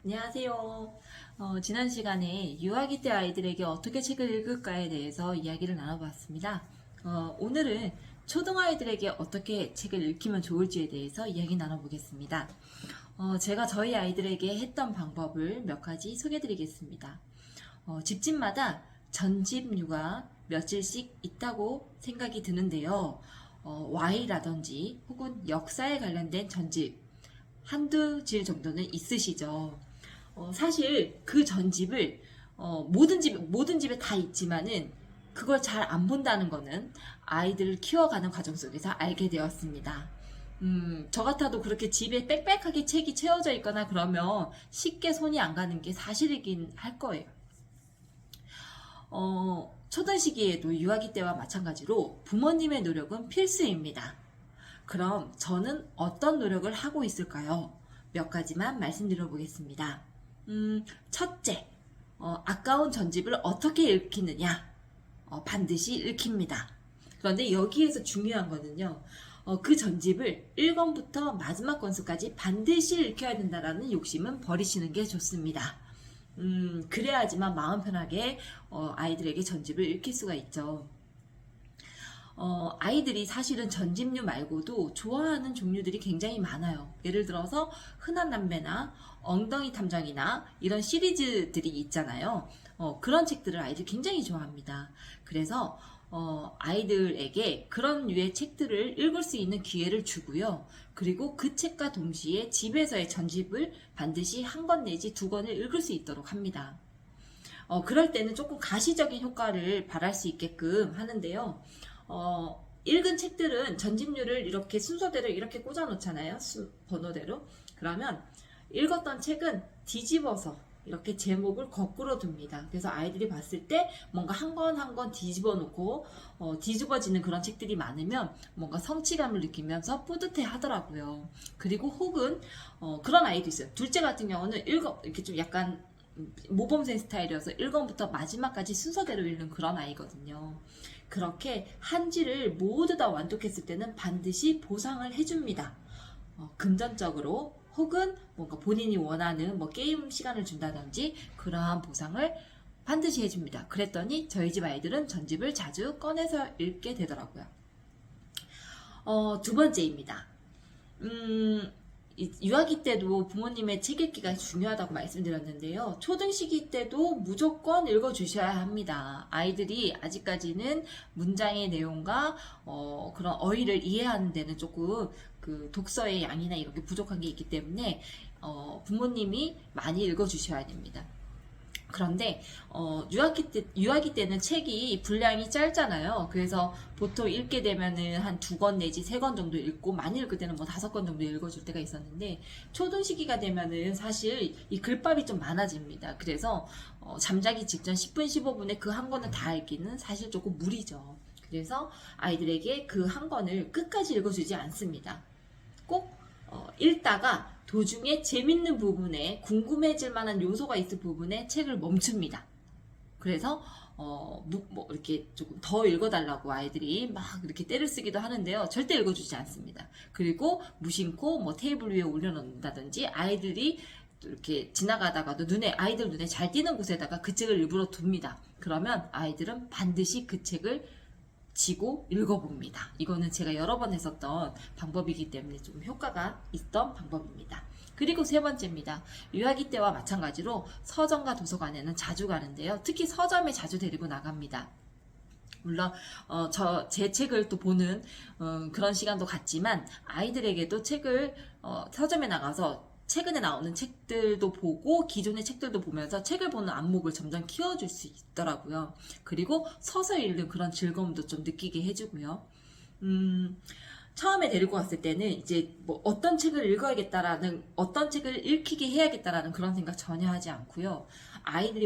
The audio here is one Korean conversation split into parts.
안녕하세요. 지난 시간에 유아기 때 아이들에게 어떻게 책을 읽을까에 대해서 이야기를 나눠봤습니다. 오늘은 초등아이들에게 어떻게 책을 읽히면 좋을지에 대해서 이야기 나눠보겠습니다. 제가 저희 아이들에게 했던 방법을 몇 가지 소개해드리겠습니다. 집집마다 전집류가 며칠씩 있다고 생각이 드는데요. Y라든지 혹은 역사에 관련된 전집 한두 질 정도는 있으시죠. 사실 그 전집을 모든 집에 다 있지만은 그걸 잘 안 본다는 거는 아이들을 키워가는 과정 속에서 알게 되었습니다. 저 같아도 그렇게 집에 빽빽하게 책이 채워져 있거나 그러면 쉽게 손이 안 가는 게 사실이긴 할 거예요. 초등 시기에도 유아기 때와 마찬가지로 부모님의 노력은 필수입니다. 그럼 저는 어떤 노력을 하고 있을까요? 몇 가지만 말씀드려 보겠습니다. 첫째, 아까운 전집을 어떻게 읽히느냐? 반드시 읽힙니다. 그런데 여기에서 중요한 거는요, 그 전집을 1권부터 마지막 권수까지 반드시 읽혀야 된다라는 욕심은 버리시는 게 좋습니다. 그래야지만 마음 편하게 아이들에게 전집을 읽힐 수가 있죠. 아이들이 사실은 전집류 말고도 좋아하는 종류들이 굉장히 많아요. 예를 들어서 흔한 남매나 엉덩이 탐정이나 이런 시리즈들이 있잖아요. 그런 책들을 아이들이 굉장히 좋아합니다. 그래서 아이들에게 그런 류의 책들을 읽을 수 있는 기회를 주고요. 그리고 그 책과 동시에 집에서의 전집을 반드시 한 권 내지 두 권을 읽을 수 있도록 합니다. 그럴 때는 조금 가시적인 효과를 바랄 수 있게끔 하는데요. 읽은 책들은 전집류를 이렇게 순서대로 이렇게 꽂아 놓잖아요. 번호대로. 그러면 읽었던 책은 뒤집어서 이렇게 제목을 거꾸로 둡니다. 그래서 아이들이 봤을 때 뭔가 한 권 한 권 뒤집어 놓고 뒤집어지는 그런 책들이 많으면 뭔가 성취감을 느끼면서 뿌듯해 하더라고요. 그리고 혹은 그런 아이도 있어요. 둘째 같은 경우는 이렇게 좀 약간 모범생 스타일이어서 1권부터 마지막까지 순서대로 읽는 그런 아이거든요. 그렇게 한지를 모두 다 완독했을 때는 반드시 보상을 해줍니다. 금전적으로 혹은 뭔가 본인이 원하는 게임 시간을 준다든지 그러한 보상을 반드시 해줍니다. 그랬더니 저희 집 아이들은 전집을 자주 꺼내서 읽게 되더라고요. 두 번째입니다. 유아기 때도 부모님의 책 읽기가 중요하다고 말씀드렸는데요. 초등 시기 때도 무조건 읽어주셔야 합니다. 아이들이 아직까지는 문장의 내용과 그런 어휘를 이해하는 데는 조금 그 독서의 양이나 이런 게 부족한 게 있기 때문에 부모님이 많이 읽어주셔야 됩니다. 그런데 유아기 때는 책이 분량이 짧잖아요. 그래서 보통 읽게 되면은 한 2권 내지 3권 정도 읽고 많이 읽을 때는 5권 정도 읽어줄 때가 있었는데 초등 시기가 되면은 사실 이 글밥이 좀 많아집니다. 그래서 잠자기 직전 10분 15분에 그 한 권을 다 읽기는 사실 조금 무리죠. 그래서 아이들에게 그 한 권을 끝까지 읽어주지 않습니다. 꼭 읽다가 도중에 재밌는 부분에 궁금해질 만한 요소가 있을 부분에 책을 멈춥니다. 그래서 이렇게 조금 더 읽어달라고 아이들이 막 이렇게 떼를 쓰기도 하는데요. 절대 읽어주지 않습니다. 그리고 무심코 테이블 위에 올려놓는다든지 아이들이 이렇게 지나가다가도 아이들 눈에 잘 띄는 곳에다가 그 책을 일부러 둡니다. 그러면 아이들은 반드시 그 책을 지고 읽어봅니다. 이거는 제가 여러 번 했었던 방법이기 때문에 좀 효과가 있던 방법입니다. 그리고 세 번째입니다. 유아기 때와 마찬가지로 서점과 도서관에는 자주 가는데요. 특히 서점에 자주 데리고 나갑니다. 물론 제 책을 또 보는 그런 시간도 갖지만 아이들에게도 책을 서점에 나가서 최근에 나오는 책들도 보고 기존의 책들도 보면서 책을 보는 안목을 점점 키워줄 수 있더라고요. 그리고 서서 읽는 그런 즐거움도 좀 느끼게 해주고요. 처음에 데리고 갔을 때는 이제 어떤 책을 읽어야겠다라는 어떤 책을 읽히게 해야겠다라는 그런 생각 전혀 하지 않고요. 아이들이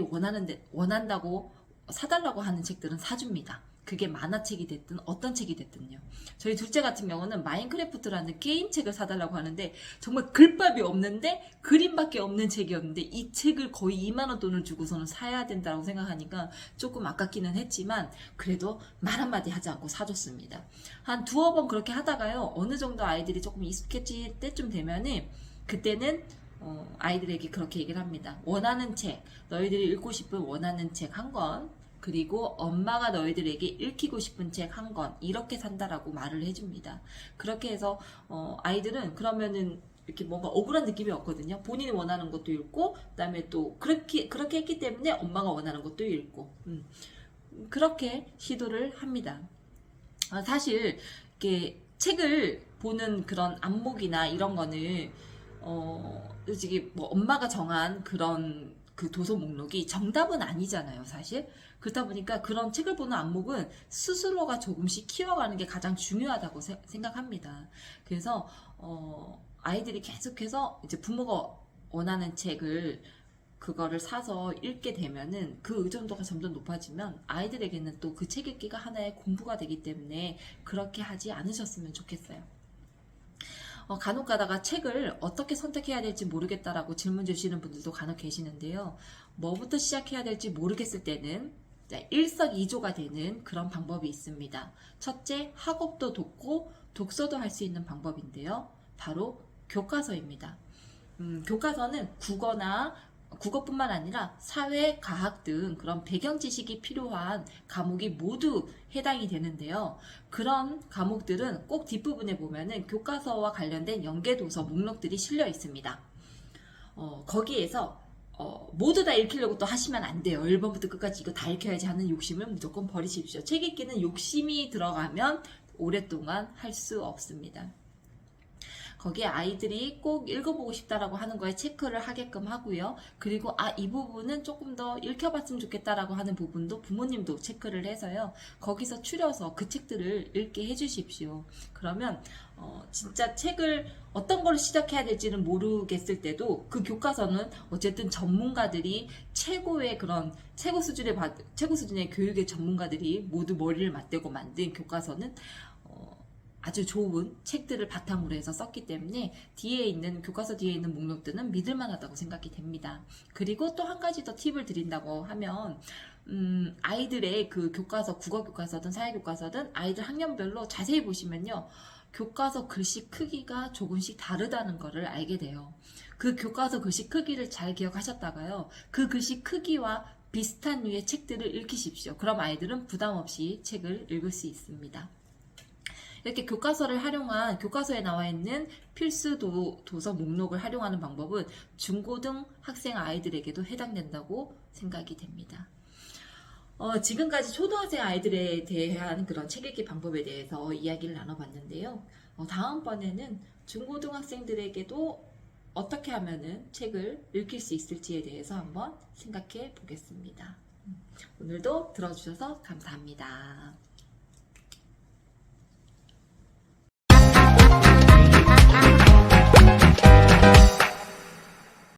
원한다고 사달라고 하는 책들은 사줍니다. 그게 만화책이 됐든 어떤 책이 됐든요. 저희 둘째 같은 경우는 마인크래프트라는 게임책을 사달라고 하는데 정말 글밥이 없는데 그림밖에 없는 책이었는데 이 책을 거의 2만 원 돈을 주고서는 사야 된다고 생각하니까 조금 아깝기는 했지만 그래도 말 한마디 하지 않고 사줬습니다. 한 두어 번 그렇게 하다가요. 어느 정도 아이들이 조금 익숙해질 때쯤 되면은 그때는 아이들에게 그렇게 얘기를 합니다. 원하는 책, 너희들이 읽고 싶은 원하는 책 한 권, 그리고 엄마가 너희들에게 읽히고 싶은 책 한 권, 이렇게 산다라고 말을 해줍니다. 그렇게 해서 아이들은 그러면은 이렇게 뭔가 억울한 느낌이 없거든요. 본인이 원하는 것도 읽고, 그다음에 또 그렇게 했기 때문에 엄마가 원하는 것도 읽고, 그렇게 시도를 합니다. 사실 이렇게 책을 보는 그런 안목이나 이런 거는 솔직히 뭐 엄마가 정한 그런 그 도서 목록이 정답은 아니잖아요, 사실. 그렇다 보니까 그런 책을 보는 안목은 스스로가 조금씩 키워가는 게 가장 중요하다고 생각합니다. 그래서 아이들이 계속해서 이제 부모가 원하는 책을 그거를 사서 읽게 되면은 그 의존도가 점점 높아지면 아이들에게는 또 그 책 읽기가 하나의 공부가 되기 때문에 그렇게 하지 않으셨으면 좋겠어요. 간혹 가다가 책을 어떻게 선택해야 될지 모르겠다라고 질문 주시는 분들도 간혹 계시는데요. 뭐부터 시작해야 될지 모르겠을 때는 일석이조가 되는 그런 방법이 있습니다. 첫째, 학업도 돕고 독서도 할 수 있는 방법인데요. 바로 교과서입니다. 교과서는 국어뿐만 아니라 사회, 과학 등 그런 배경 지식이 필요한 과목이 모두 해당이 되는데요. 그런 과목들은 꼭 뒷부분에 보면은 교과서와 관련된 연계도서 목록들이 실려 있습니다. 거기에서 모두 다 읽히려고 또 하시면 안 돼요. 1번부터 끝까지 이거 다 읽혀야지 하는 욕심을 무조건 버리십시오. 책 읽기는 욕심이 들어가면 오랫동안 할 수 없습니다. 거기에 아이들이 꼭 읽어보고 싶다라고 하는 거에 체크를 하게끔 하고요. 그리고 이 부분은 조금 더 읽혀봤으면 좋겠다라고 하는 부분도 부모님도 체크를 해서요. 거기서 추려서 그 책들을 읽게 해주십시오. 그러면 진짜 책을 어떤 걸 시작해야 될지는 모르겠을 때도 그 교과서는 어쨌든 전문가들이 최고 수준의 교육의 전문가들이 모두 머리를 맞대고 만든 교과서는 아주 좋은 책들을 바탕으로 해서 썼기 때문에 교과서 뒤에 있는 목록들은 믿을만하다고 생각이 됩니다. 그리고 또 한 가지 더 팁을 드린다고 하면 아이들의 그 교과서, 국어 교과서든 사회 교과서든 아이들 학년별로 자세히 보시면요. 교과서 글씨 크기가 조금씩 다르다는 것을 알게 돼요. 그 교과서 글씨 크기를 잘 기억하셨다가요. 그 글씨 크기와 비슷한 류의 책들을 읽히십시오. 그럼 아이들은 부담 없이 책을 읽을 수 있습니다. 이렇게 교과서에 나와 있는 필수 도서 목록을 활용하는 방법은 중고등 학생 아이들에게도 해당된다고 생각이 됩니다. 지금까지 초등학생 아이들에 대한 그런 책 읽기 방법에 대해서 이야기를 나눠봤는데요. 다음번에는 중고등학생들에게도 어떻게 하면은 책을 읽힐 수 있을지에 대해서 한번 생각해 보겠습니다. 오늘도 들어주셔서 감사합니다.